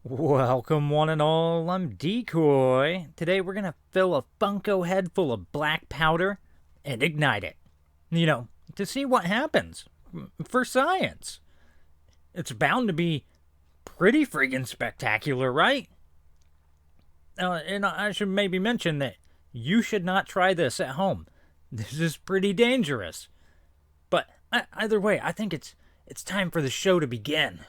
Welcome one and all, I'm Decoy. Today we're gonna fill a Funko head full of black powder and ignite it. To see what happens. For science. It's bound to be pretty friggin' spectacular, right? And I should maybe mention that you should not try this at home. This is pretty dangerous. But either way, I think it's time for the show to begin.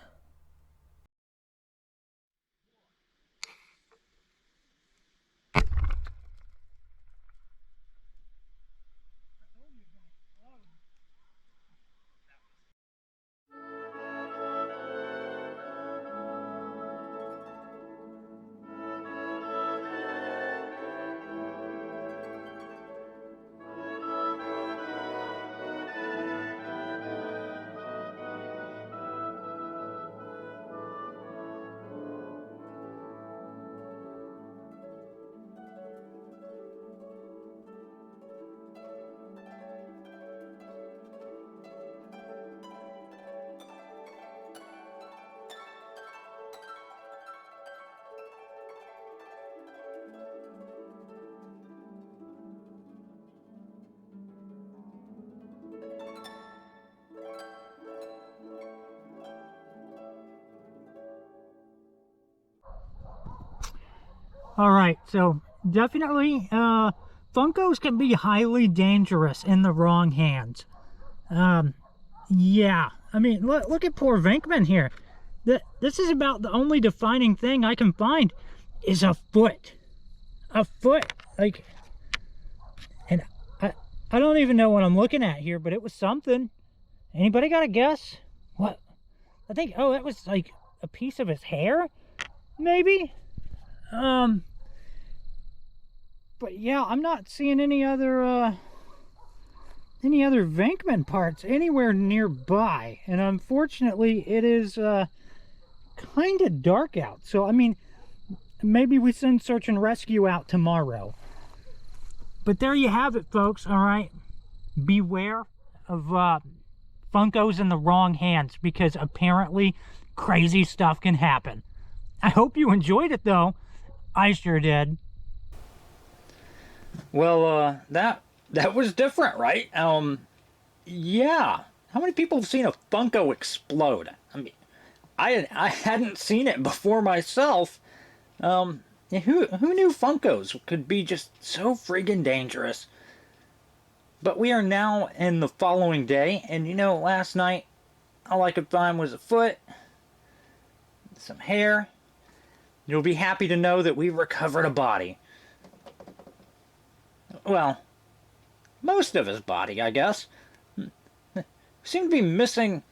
All right, so definitely, Funkos can be highly dangerous in the wrong hands. Yeah, I mean, look at poor Venkman here. This is about the only defining thing I can find is a foot. A foot, like, and I don't even know what I'm looking at here, but it was something. Anybody got a guess? What? I think, oh, that was like a piece of his hair, maybe? But yeah, I'm not seeing any other Venkman parts anywhere nearby. And unfortunately, it is kind of dark out. So, I mean, maybe we send search and rescue out tomorrow. But there you have it, folks, all right? Beware of Funkos in the wrong hands, because apparently crazy stuff can happen. I hope you enjoyed it, though. I sure did. Well, that was different, right? Yeah. How many people have seen a Funko explode? I mean, I hadn't seen it before myself. Who knew Funkos could be just so friggin' dangerous? But we are now in the following day, and last night all I could find was a foot, some hair. You'll be happy to know that we recovered a body. Well, most of his body, I guess. Seemed to be missing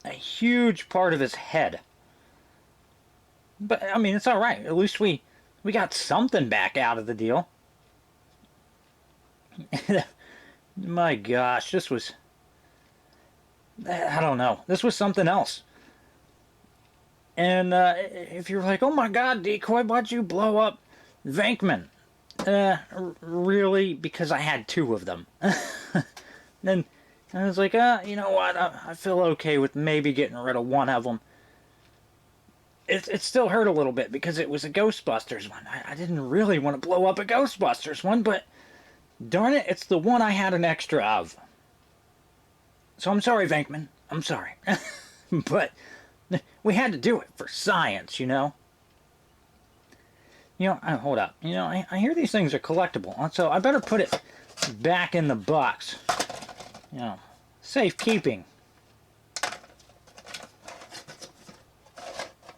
a huge part of his head. But, I mean, it's alright. At least we got something back out of the deal. My gosh, this was... I don't know. This was something else. And if you're like, oh my god, Decoy, why'd you blow up Venkman? Really, because I had two of them. Then I was like, you know what, I feel okay with maybe getting rid of one of them. It still hurt a little bit because it was a Ghostbusters one. I didn't really want to blow up a Ghostbusters one, but darn it, it's the one I had an extra of. So I'm sorry, Venkman. I'm sorry. But we had to do it for science, hold up. I hear these things are collectible, so I better put it back in the box. Safekeeping.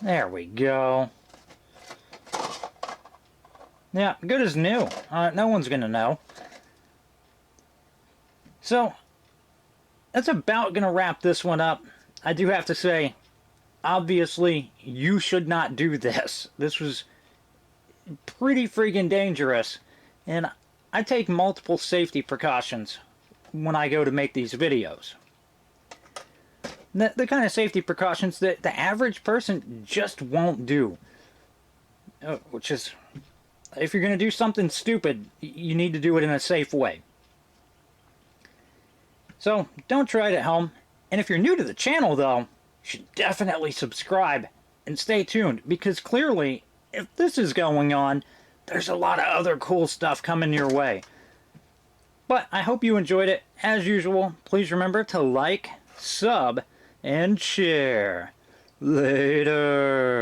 There we go. Yeah, good as new. No one's gonna know. So, that's about gonna wrap this one up. I do have to say, obviously, you should not do this. This was pretty freaking dangerous, and I take multiple safety precautions when I go to make these videos. The kind of safety precautions that the average person just won't do. Which is, if you're going to do something stupid, you need to do it in a safe way. So, don't try it at home. And if you're new to the channel, though, you should definitely subscribe and stay tuned, because clearly, if this is going on, there's a lot of other cool stuff coming your way. But I hope you enjoyed it. As usual, please remember to like, sub, and share. Later.